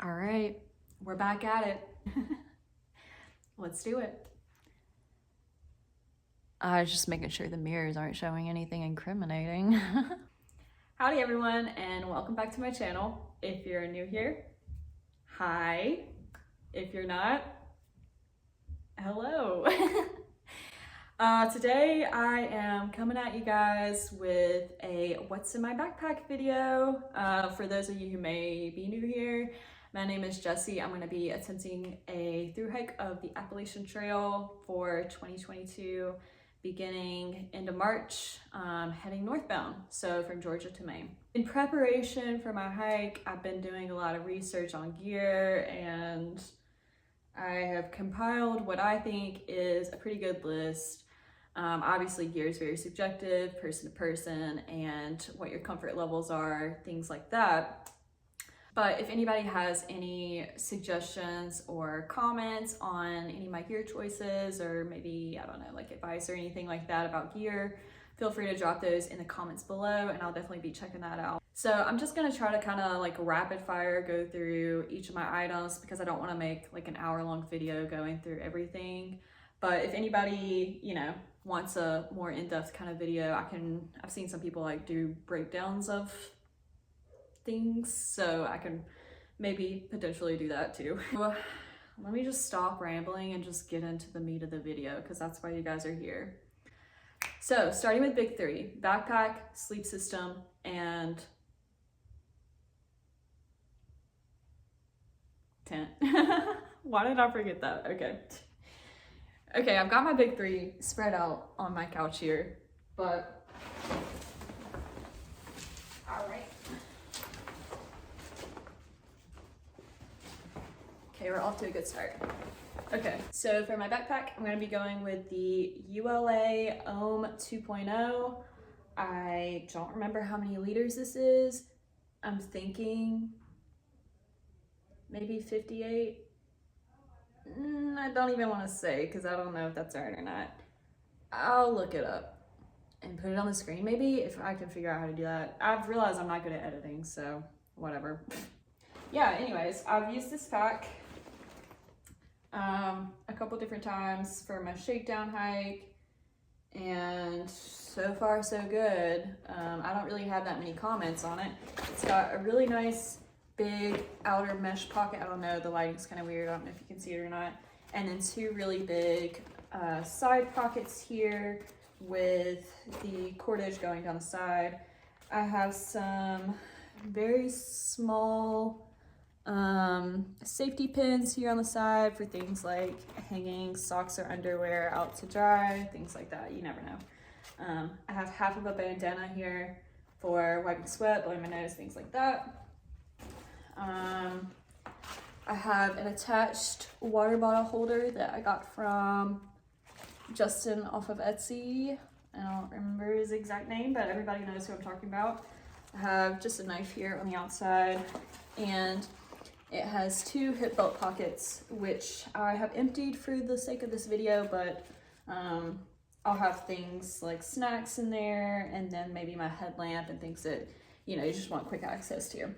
All right, we're back at it. Let's do it. I was just making sure the mirrors aren't showing anything incriminating. Howdy everyone, and welcome back to my channel. If you're new here, hi. If you're not, hello. Today I am coming at you guys with a what's in my backpack video. For those of you who may be new here, my name is Jessie. I'm going to be attempting a through hike of the Appalachian Trail for 2022, beginning into March, heading northbound, so from Georgia to Maine. In preparation for my hike, I've been doing a lot of research on gear, and I have compiled what I think is a pretty good list. Obviously, gear is very subjective, person to person, and what your comfort levels are, things like that. But if anybody has any suggestions or comments on any of my gear choices, or maybe, I don't know, like advice or anything like that about gear, feel free to drop those in the comments below and I'll definitely be checking that out. So I'm just gonna try to kind of like rapid fire go through each of my items because I don't want to make like an hour-long video going through everything. But if anybody, you know, wants a more in-depth kind of video, I've seen some people like do breakdowns of things, so I can maybe potentially do that too. Let me just stop rambling and just get into the meat of the video because that's why you guys are here. So starting with big three: backpack, sleep system, and tent. Why did I forget that? Okay, I've got my big three spread out on my couch here, but all right. Okay, we're off to a good start. Okay, so for my backpack, I'm gonna be going with the ULA Ohm 2.0. I don't remember how many liters this is. I'm thinking maybe 58. I don't even want to say because I don't know if that's right or not. I'll look it up and put it on the screen maybe if I can figure out how to do that. I've realized I'm not good at editing, so whatever. Yeah, anyways, I've used this pack a couple different times for my shakedown hike, and so far so good. I don't really have that many comments on it. It's got a really nice big outer mesh pocket. I don't know, the lighting's kind of weird, I don't know if you can see it or not. And then two really big side pockets here with the cordage going down the side. I have some very small safety pins here on the side for things like hanging socks or underwear out to dry, things like that. You never know. I have half of a bandana here for wiping sweat, blowing my nose, things like that. I have an attached water bottle holder that I got from Justin off of Etsy. I don't remember his exact name, but everybody knows who I'm talking about. I have just a knife here on the outside, and it has two hip belt pockets, which I have emptied for the sake of this video, but I'll have things like snacks in there, and then maybe my headlamp and things that, you know, you just want quick access to.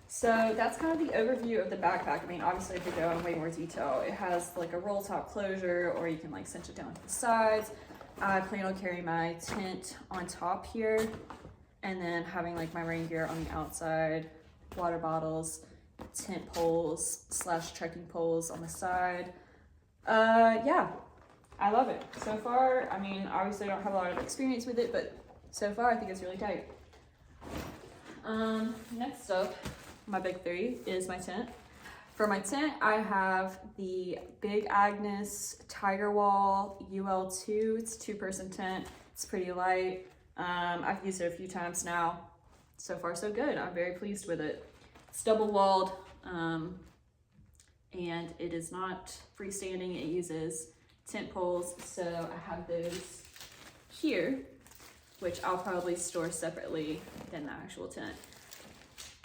So that's kind of the overview of the backpack. I mean, obviously if you go in way more detail, it has like a roll top closure, or you can like cinch it down to the sides. I plan on carrying my tent on top here, and then having like my rain gear on the outside, water bottles, tent poles / trekking poles on the side. Yeah, I love it so far. I mean, obviously I don't have a lot of experience with it, but so far I think it's really tight. Next up, my big three is my tent. For my tent, I have the Big Agnes Tiger Wall UL2. It's a two-person tent. It's pretty light. I've used it a few times now. So far so good. I'm very pleased with it. It's double walled, and it is not freestanding. It uses tent poles, so I have those here, which I'll probably store separately than the actual tent.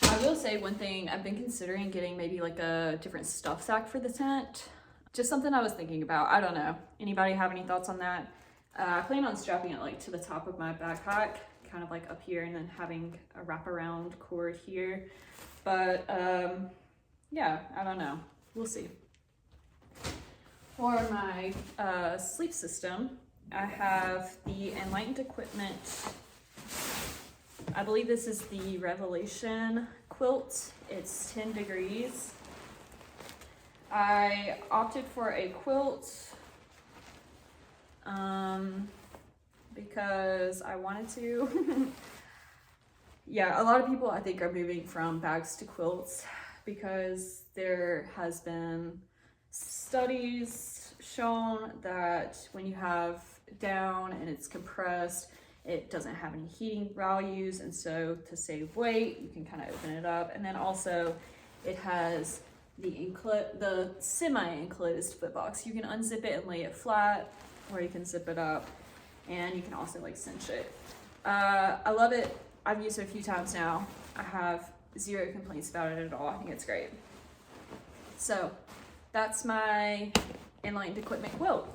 I will say one thing, I've been considering getting maybe like a different stuff sack for the tent. Just something I was thinking about. I don't know. Anybody have any thoughts on that? I plan on strapping it like to the top of my backpack, kind of like up here, and then having a wraparound cord here. But yeah, I don't know. We'll see. For my sleep system, I have the Enlightened Equipment. I believe this is the Revelation quilt. It's 10 degrees. I opted for a quilt because I wanted to. Yeah, a lot of people I think are moving from bags to quilts because there has been studies shown that when you have down and it's compressed, it doesn't have any heating values, and so to save weight you can kind of open it up. And then also it has the semi-enclosed foot box. You can unzip it and lay it flat, or you can zip it up, and you can also like cinch it. I love it. I've used it a few times now. I have zero complaints about it at all. I think it's great. So that's my Enlightened Equipment quilt.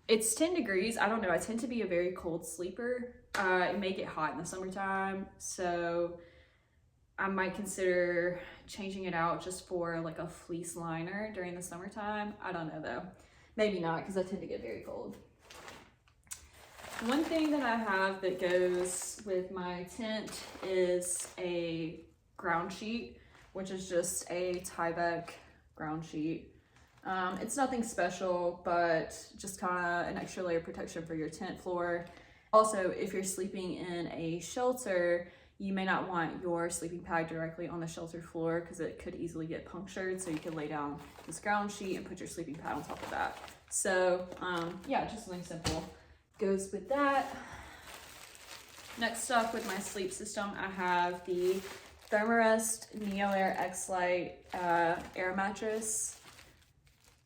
It's 10 degrees. I don't know. I tend to be a very cold sleeper. It may get hot in the summertime, so I might consider changing it out just for like a fleece liner during the summertime. I don't know though. Maybe not, because I tend to get very cold. One thing that I have that goes with my tent is a ground sheet, which is just a Tyvek ground sheet. It's nothing special, but just kind of an extra layer of protection for your tent floor. Also, if you're sleeping in a shelter, you may not want your sleeping pad directly on the shelter floor because it could easily get punctured. So you could lay down this ground sheet and put your sleeping pad on top of that. So yeah, just something simple goes with that. Next up with my sleep system, I have the Thermarest Neo Air X-Lite air mattress.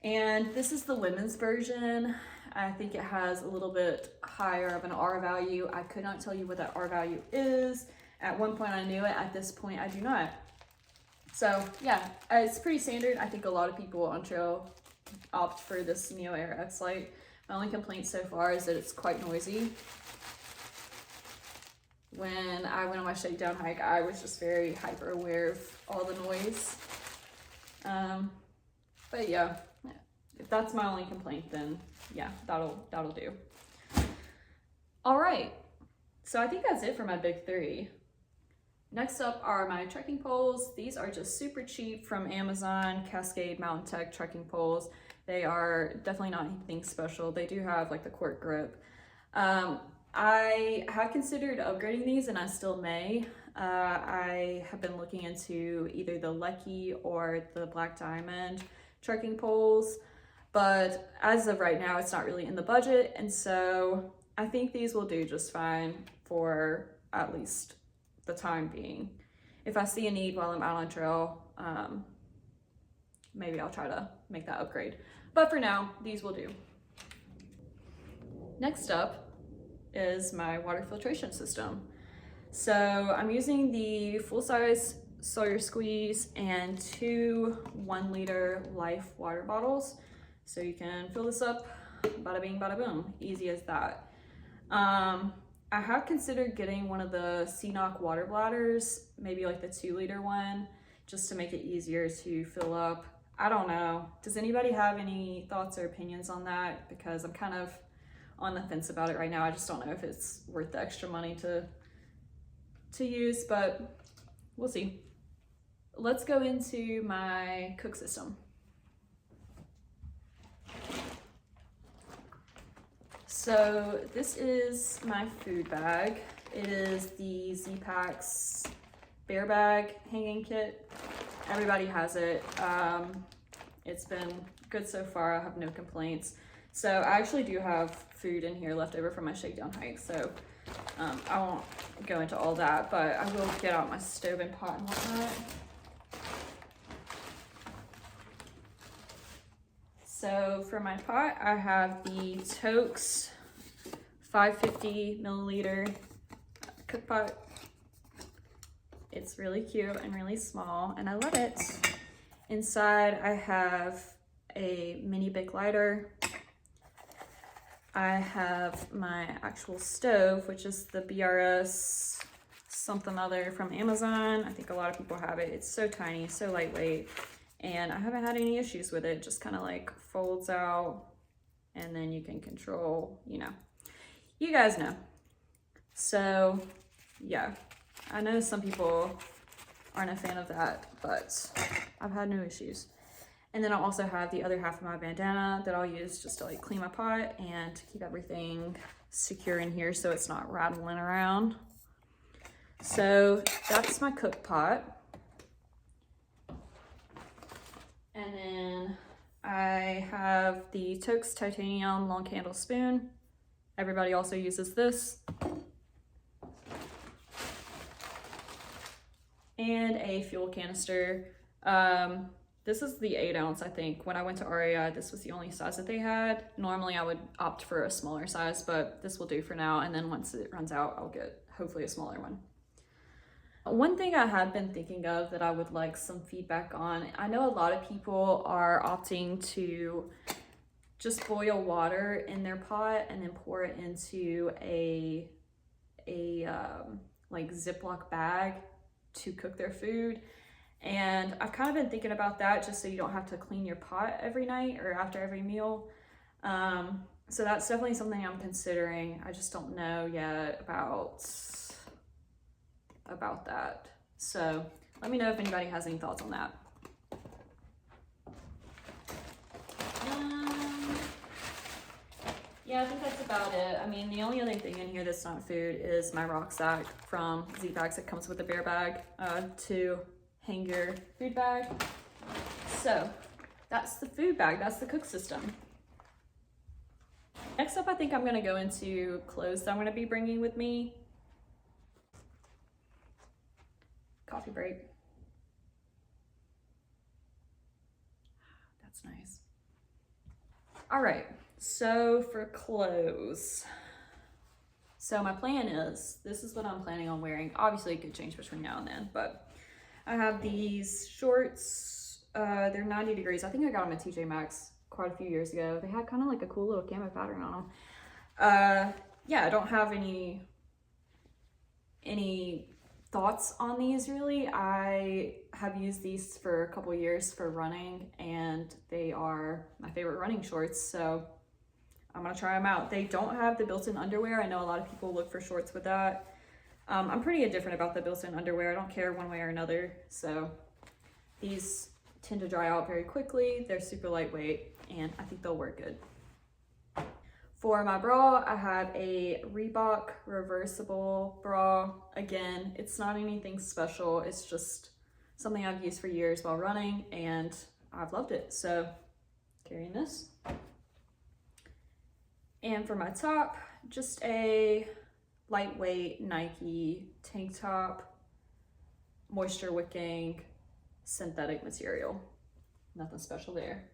And this is the women's version. I think it has a little bit higher of an R value. I could not tell you what that R value is. At one point I knew it, at this point I do not. So yeah, it's pretty standard. I think a lot of people on trail opt for this Neo Air X-Lite. My only complaint so far is that it's quite noisy. When I went on my shakedown hike, I was just very hyper aware of all the noise. But yeah, if that's my only complaint, then yeah, that'll do. All right, so I think that's it for my big three. Next up are my trekking poles. These are just super cheap from Amazon, Cascade Mountain Tech trekking poles. They are definitely not anything special. They do have like the cork grip. I have considered upgrading these, and I still may. I have been looking into either the Lecky or the Black Diamond trekking poles, but as of right now, it's not really in the budget, and so I think these will do just fine for at least the time being. If I see a need while I'm out on trail, maybe I'll try to make that upgrade. But for now, these will do. Next up is my water filtration system. So I'm using the full-size Sawyer Squeeze and 2 1-liter Life water bottles. So you can fill this up, bada bing, bada boom, easy as that. I have considered getting one of the CNOC water bladders, maybe like the 2-liter one, just to make it easier to fill up. I don't know. Does anybody have any thoughts or opinions on that? Because I'm kind of on the fence about it right now. I just don't know if it's worth the extra money to use, but we'll see. Let's go into my cook system. So this is my food bag. It is the Z-Packs bear bag hanging kit. Everybody has it. It's been good so far. I have no complaints. So I actually do have food in here left over from my shakedown hike. So I won't go into all that, but I will get out my stove and pot and whatnot. So for my pot, I have the Tokes 550 milliliter cook pot. It's really cute and really small, and I love it. Inside, I have a mini Bic lighter. I have my actual stove, which is the BRS something other from Amazon. I think a lot of people have it. It's so tiny, so lightweight, and I haven't had any issues with it. Just kind of like folds out, and then you can control, you know, you guys know. So yeah, I know some people aren't a fan of that, but I've had no issues. And then I also have the other half of my bandana that I'll use just to like clean my pot and keep everything secure in here so it's not rattling around. So that's my cook pot. And then I have the Toaks titanium long handle spoon. Everybody also uses this. And a fuel canister. This is the 8 ounce, I think. When I went to REI, this was the only size that they had. Normally I would opt for a smaller size, but this will do for now. And then once it runs out, I'll get hopefully a smaller one. One thing I have been thinking of that I would like some feedback on, I know a lot of people are opting to just boil water in their pot and then pour it into a like Ziploc bag to cook their food. And I've kind of been thinking about that just so you don't have to clean your pot every night or after every meal. So that's definitely something I'm considering. I just don't know yet about that. So let me know if anybody has any thoughts on that. Yeah, I think that's about it. I mean, the only other thing in here that's not food is my rucksack from Z-Bags. It comes with a bear bag to hang your food bag. So that's the food bag, that's the cook system. Next up, I think I'm gonna go into clothes that I'm gonna be bringing with me. Coffee break. That's nice. All right, so for clothes. So my plan is, this is what I'm planning on wearing. Obviously it could change between now and then, but I have these shorts, they're 90 degrees. I think I got them at TJ Maxx quite a few years ago. They had kind of like a cool little camo pattern on them. Yeah, I don't have any thoughts on these really. I have used these for a couple years for running and they are my favorite running shorts, so I'm gonna try them out. They don't have the built-in underwear. I know a lot of people look for shorts with that. I'm pretty indifferent about the built-in underwear. I don't care one way or another. So these tend to dry out very quickly. They're super lightweight and I think they'll work good. For my bra, I have a Reebok reversible bra. Again, it's not anything special. It's just something I've used for years while running and I've loved it. So carrying this. And for my top, just a lightweight Nike tank top, moisture wicking, synthetic material. Nothing special there.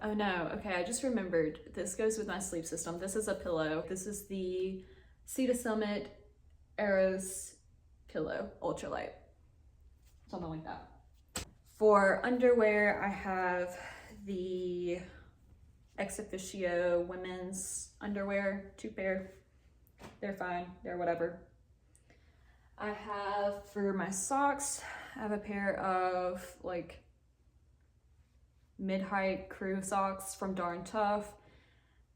Oh no, okay, I just remembered. This goes with my sleep system. This is a pillow. This is the Sea to Summit Eros pillow, ultralight. Something like that. For underwear, I have the Ex Officio women's underwear, 2 pair. They're fine, they're whatever. I have, for my socks, I have a pair of like mid-height crew socks from Darn Tough.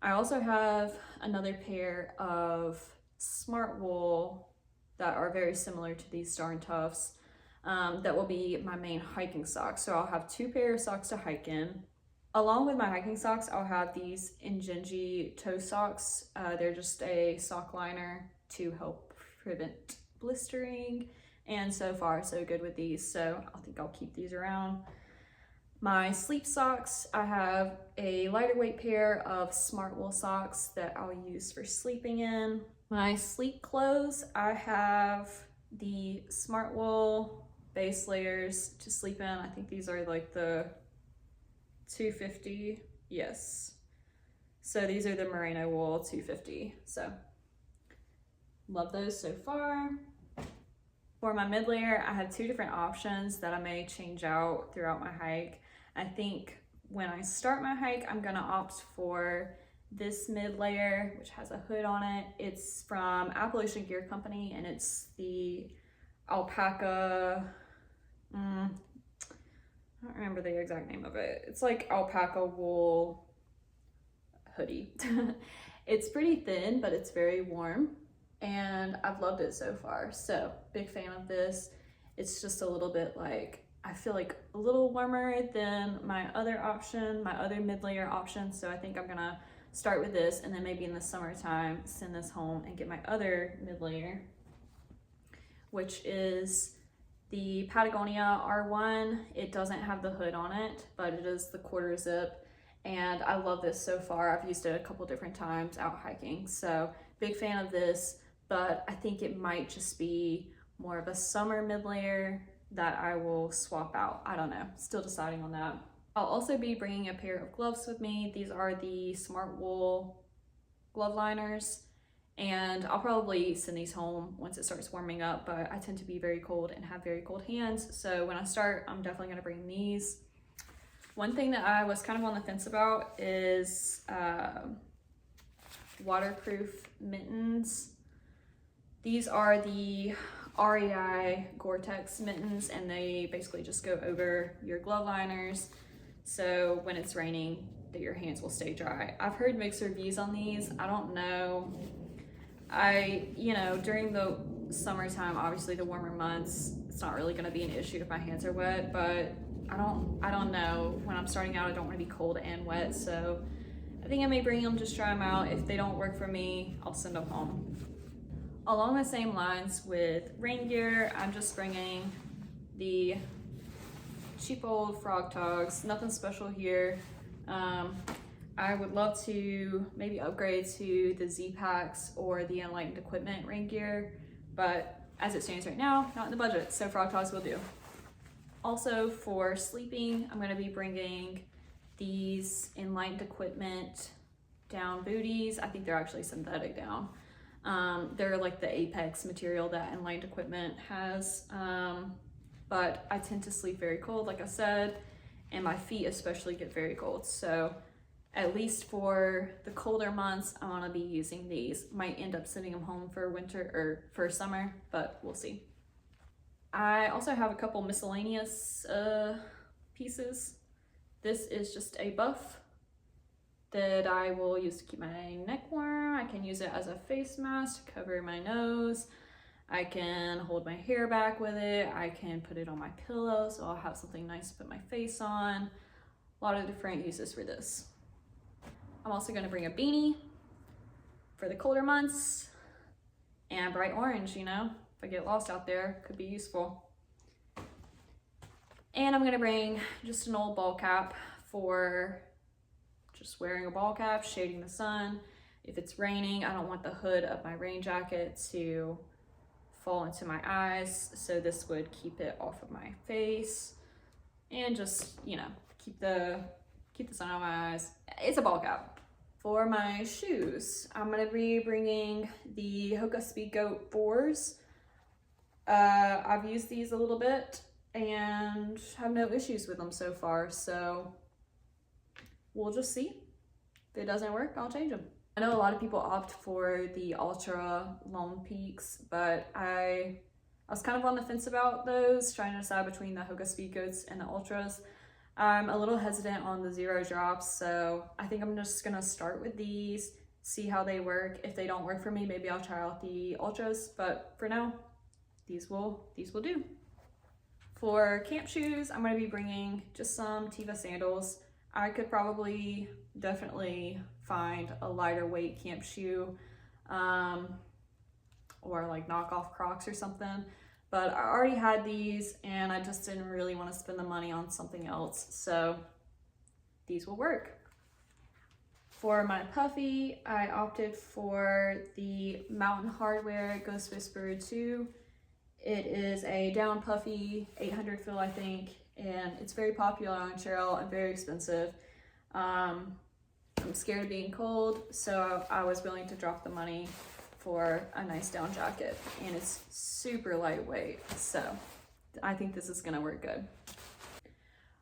I also have another pair of Smart Wool that are very similar to these Darn Toughs. That will be my main hiking socks. So I'll have 2 pair of socks to hike in. Along with my hiking socks, I'll have these Ingenji toe socks. They're just a sock liner to help prevent blistering. And so far, so good with these. So I think I'll keep these around. My sleep socks, I have a lighter weight pair of Smart Wool socks that I'll use for sleeping in. My sleep clothes, I have the Smart Wool base layers to sleep in. I think these are like the 250, yes. So these are the merino wool 250. So love those so far. For my mid layer, I have 2 different options that I may change out throughout my hike. I think when I start my hike, I'm gonna opt for this mid layer, which has a hood on it. It's from Appalachian Gear Company, and it's the alpaca, I don't remember the exact name of it. It's like alpaca wool hoodie. It's pretty thin, but it's very warm, and I've loved it so far. So big fan of this. It's just a little bit like, I feel like a little warmer than my other option, my other mid-layer option. So I think I'm gonna start with this, and then maybe in the summertime send this home and get my other mid-layer, which is the Patagonia R1. It doesn't have the hood on it, but it is the quarter zip, and I love this so far. I've used it a couple different times out hiking, so big fan of this, but I think it might just be more of a summer mid-layer that I will swap out. I don't know, still deciding on that. I'll also be bringing a pair of gloves with me. These are the Smart Wool glove liners, and I'll probably send these home once it starts warming up, but I tend to be very cold and have very cold hands, so when I start, I'm definitely gonna bring these. One thing that I was kind of on the fence about is waterproof mittens. These are the REI Gore-Tex mittens, and they basically just go over your glove liners, so when it's raining that your hands will stay dry. I've heard mixed reviews on these. I don't know. During the summertime, obviously the warmer months, it's not really gonna be an issue if my hands are wet, but I don't know. When I'm starting out, I don't wanna be cold and wet, so I think I may bring them, just try them out. If they don't work for me, I'll send them home. Along the same lines with rain gear, I'm just bringing the cheap old Frog Togs. Nothing special here. I would love to maybe upgrade to the Z-Packs or the Enlightened Equipment rain gear, but as it stands right now, not in the budget, so Frog Togs will do. Also for sleeping, I'm gonna be bringing these Enlightened Equipment down booties. I think they're actually synthetic down. They're like the Apex material that Enlightened Equipment has, but I tend to sleep very cold, like I said, and my feet especially get very cold. So at least for the colder months, I wanna be using these. Might end up sending them home for winter or for summer, but we'll see. I also have a couple miscellaneous pieces. This is just a buff that I will use to keep my neck warm. I can use it as a face mask to cover my nose. I can hold my hair back with it. I can put it on my pillow, so I'll have something nice to put my face on. A lot of different uses for this. I'm also gonna bring a beanie for the colder months, and bright orange, if I get lost out there, could be useful. And I'm gonna bring just an old ball cap for just wearing a ball cap, shading the sun. If it's raining, I don't want the hood of my rain jacket to fall into my eyes, so this would keep it off of my face and just, keep the sun out of my eyes. It's a ball cap. For my shoes, I'm gonna be bringing the Hoka Speedgoat 4s. I've used these a little bit and have no issues with them so far, so we'll just see. If it doesn't work, I'll change them. I know a lot of people opt for the Ultra Lone Peaks, but I was kind of on the fence about those, trying to decide between the Hoka Speedgoats and the Ultras. I'm a little hesitant on the zero drops, so I think I'm just gonna start with these, see how they work. If they don't work for me, maybe I'll try out the Ultras, but for now, these will do. For camp shoes, I'm gonna be bringing just some Teva sandals. I could probably definitely find a lighter weight camp shoe, or like knockoff Crocs or something. But I already had these and I just didn't really want to spend the money on something else, so these will work. For my puffy, I opted for the Mountain Hardwear Ghost Whisperer 2. It is a down puffy, 800 fill I think, and it's very popular on trail and very expensive. I'm scared of being cold, so I was willing to drop the money for a nice down jacket, and it's super lightweight, so I think this is gonna work good.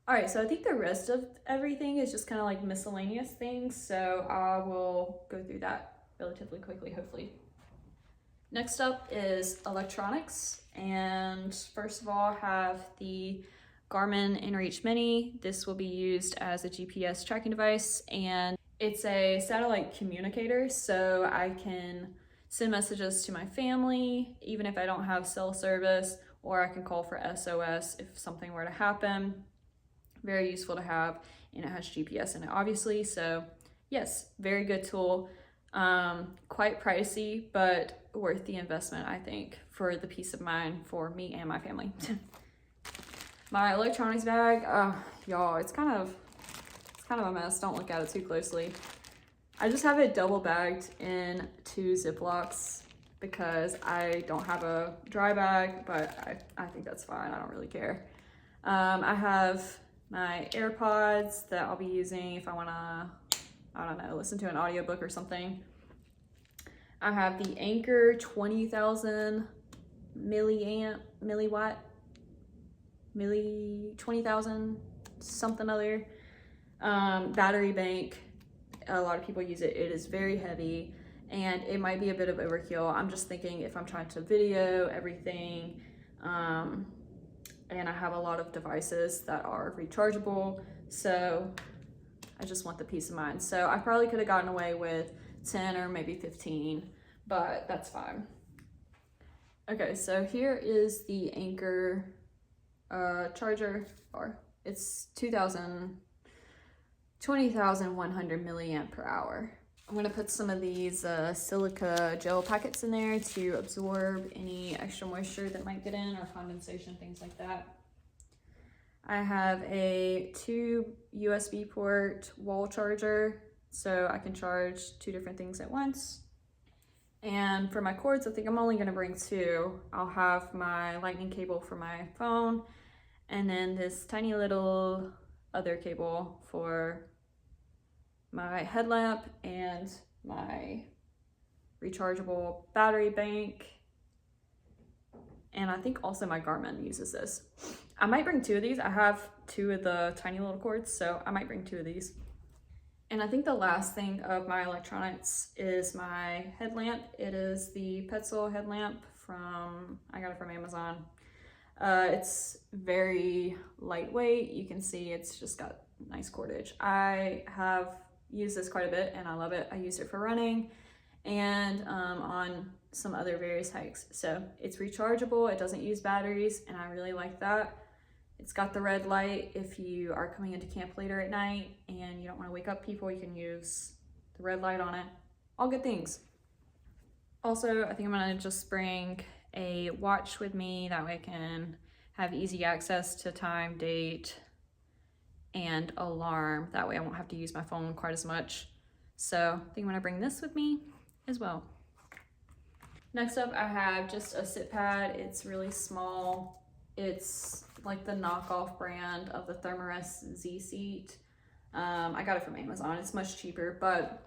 All right, so I think the rest of everything is just kind of like miscellaneous things, so I will go through that relatively quickly, hopefully. Next up is electronics, and first of all, I have the Garmin InReach Mini. This will be used as a GPS tracking device, and it's a satellite communicator, so I can send messages to my family, even if I don't have cell service, or I can call for SOS if something were to happen. Very useful to have, and it has GPS in it, obviously, so yes, very good tool. Quite pricey, but worth the investment, I think, for the peace of mind for me and my family. My electronics bag, y'all, it's kind of a mess. Don't look at it too closely. I just have it double bagged in 2 Ziplocs because I don't have a dry bag, but I think that's fine. I don't really care. I have my AirPods that I'll be using if I wanna, I don't know, listen to an audiobook or something. I have the Anchor 20,000 milliwatt, 20,000 something other battery bank. A lot of people use it. It is very heavy and it might be a bit of overkill. I'm just thinking if I'm trying to video everything, and I have a lot of devices that are rechargeable, so I just want the peace of mind. So I probably could have gotten away with 10 or maybe 15, but that's fine. Okay, so here is the Anchor charger bar. It's 20,100 milliamp per hour. I'm gonna put some of these silica gel packets in there to absorb any extra moisture that might get in or condensation, things like that. I have a 2 USB port wall charger, so I can charge 2 different things at once. And for my cords, I think I'm only gonna bring 2. I'll have my lightning cable for my phone, and then this tiny little other cable for my headlamp and my rechargeable battery bank. And I think also my Garmin uses this. I might bring 2 of these. I have 2 of the tiny little cords, so I might bring 2 of these. And I think the last thing of my electronics is my headlamp. It is the Petzl headlamp I got it from Amazon. It's very lightweight. You can see it's just got nice cordage. I have used this quite a bit and I love it. I use it for running and on some other various hikes. So it's rechargeable, it doesn't use batteries, and I really like that. It's got the red light. If you are coming into camp later at night and you don't want to wake up people, you can use the red light on it. All good things. Also, I think I'm gonna just bring a watch with me, that way I can have easy access to time, date, and alarm. That way I won't have to use my phone quite as much. So I think I'm gonna bring this with me as well. Next up, I have just a sit pad. It's really small. It's like the knockoff brand of the Thermarest Z seat. I got it from Amazon. It's much cheaper, but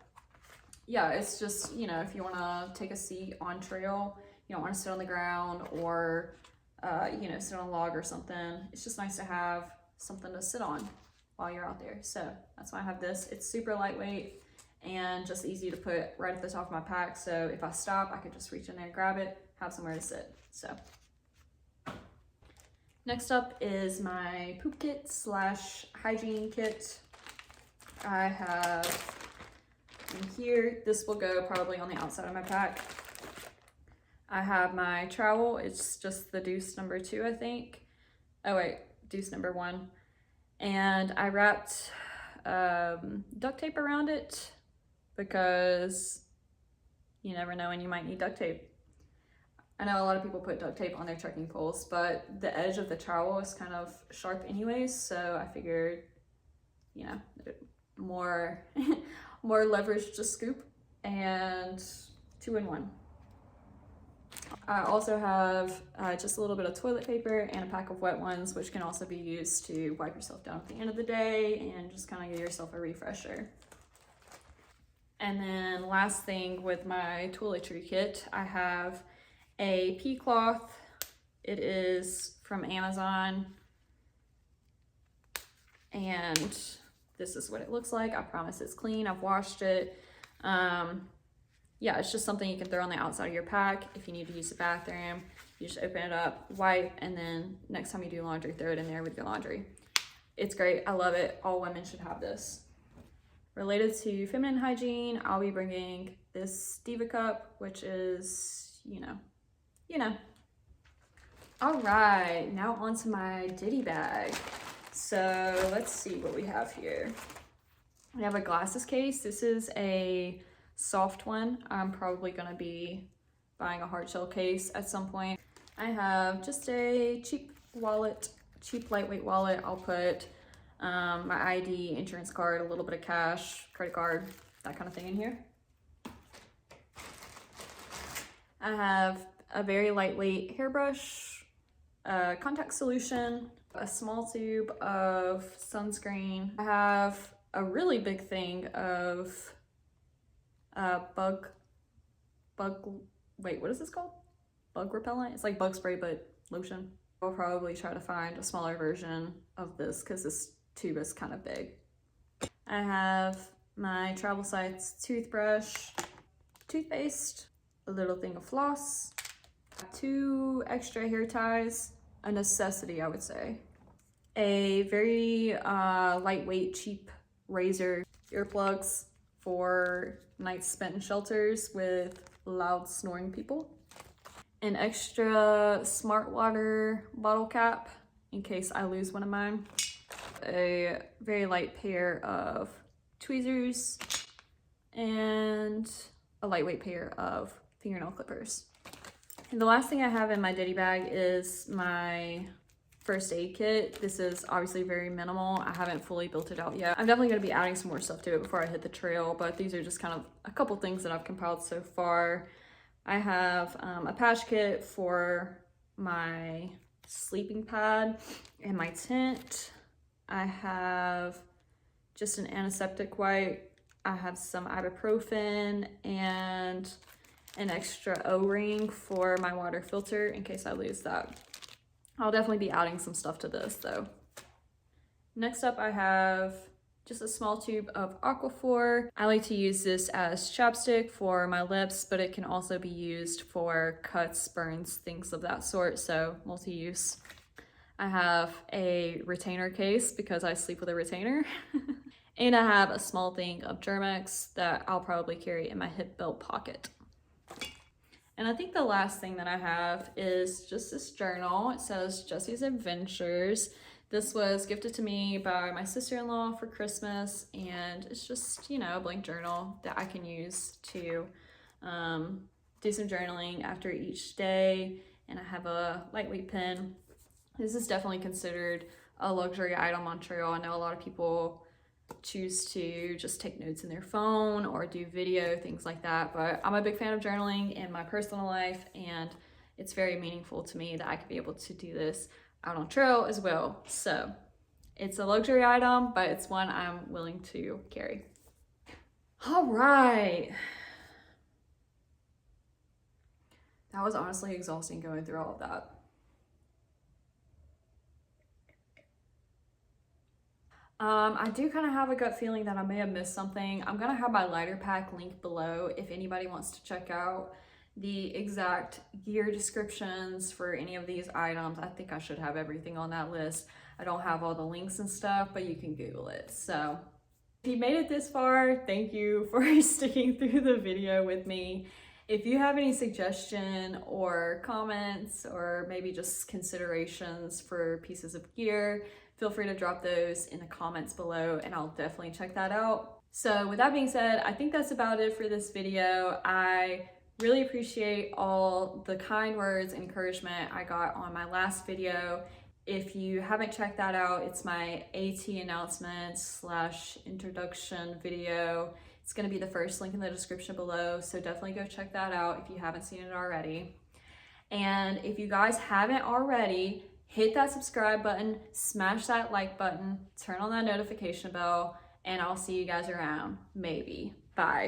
yeah, it's just, you know, if you wanna take a seat on trail, you don't wanna sit on the ground or, you know, sit on a log or something. It's just nice to have something to sit on while you're out there. So that's why I have this. It's super lightweight and just easy to put right at the top of my pack. So if I stop, I could just reach in there, grab it, have somewhere to sit. So next up is my poop kit / hygiene kit. I have in here, this will go probably on the outside of my pack. I have my trowel. It's just the deuce number 2, I think. Oh wait, deuce number 1. And I wrapped duct tape around it because you never know when you might need duct tape. I know a lot of people put duct tape on their trekking poles, but the edge of the trowel is kind of sharp anyways, so I figured, you know, more leverage to scoop, and 2 in 1. I also have just a little bit of toilet paper and a pack of wet ones, which can also be used to wipe yourself down at the end of the day and just kind of give yourself a refresher. And then last thing with my toiletry kit, I have a pea cloth. It is from Amazon. and this is what it looks like. I promise it's clean. I've washed it. Yeah, it's just something you can throw on the outside of your pack. If you need to use the bathroom, you just open it up, wipe, and then next time you do laundry, throw it in there with your laundry. It's great. I love it. All women should have this. Related to feminine hygiene, I'll be bringing this Diva cup, which is, you know. All right, now onto my ditty bag. So let's see what we have here. We have a glasses case. This is a soft one. I'm probably gonna be buying a hard shell case at some point. I have just a cheap lightweight wallet. I'll put my ID, insurance card, a little bit of cash, credit card, that kind of thing in here. I have a very lightweight hairbrush, a contact solution, a small tube of sunscreen. I have a really big thing of wait, what is this called? Bug repellent? It's like bug spray, but lotion. I'll probably try to find a smaller version of this because this tube is kind of big. I have my Travel Sites toothbrush, toothpaste, a little thing of floss, 2 extra hair ties, a necessity, I would say. A very lightweight, cheap razor, earplugs for nights spent in shelters with loud snoring people, an extra smart water bottle cap in case I lose one of mine, a very light pair of tweezers, and a lightweight pair of fingernail clippers. And the last thing I have in my ditty bag is my first aid kit. This is obviously very minimal. I haven't fully built it out yet. I'm definitely going to be adding some more stuff to it before I hit the trail, but these are just kind of a couple things that I've compiled so far. I have a patch kit for my sleeping pad and my tent. I have just an antiseptic wipe. I have some ibuprofen and an extra O-ring for my water filter in case I lose that. I'll definitely be adding some stuff to this though. Next up, I have just a small tube of Aquaphor. I like to use this as chapstick for my lips, but it can also be used for cuts, burns, things of that sort, so multi-use. I have a retainer case because I sleep with a retainer. And I have a small thing of Germ-X that I'll probably carry in my hip belt pocket. And I think the last thing that I have is just this journal. It says Jessie's Adventures. This was gifted to me by my sister-in-law for Christmas, and it's just, you know, a blank journal that I can use to do some journaling after each day. And I have a lightweight pen. This is definitely considered a luxury item on trail. I know a lot of people choose to just take notes in their phone or do video, things like that, but I'm a big fan of journaling in my personal life, and it's very meaningful to me that I could be able to do this out on trail as well. So it's a luxury item, but it's one I'm willing to carry. All right, that was honestly exhausting going through all of that. I do kind of have a gut feeling that I may have missed something. I'm gonna have my lighter pack linked below if anybody wants to check out the exact gear descriptions for any of these items. I think I should have everything on that list. I don't have all the links and stuff, but you can Google it. So if you made it this far, thank you for sticking through the video with me. If you have any suggestion or comments or maybe just considerations for pieces of gear, feel free to drop those in the comments below and I'll definitely check that out. So with that being said, I think that's about it for this video. I really appreciate all the kind words and encouragement I got on my last video. If you haven't checked that out, it's my AT announcement / introduction video. It's gonna be the first link in the description below, so definitely go check that out if you haven't seen it already. And if you guys haven't already, hit that subscribe button, smash that like button, turn on that notification bell, and I'll see you guys around, maybe. Bye.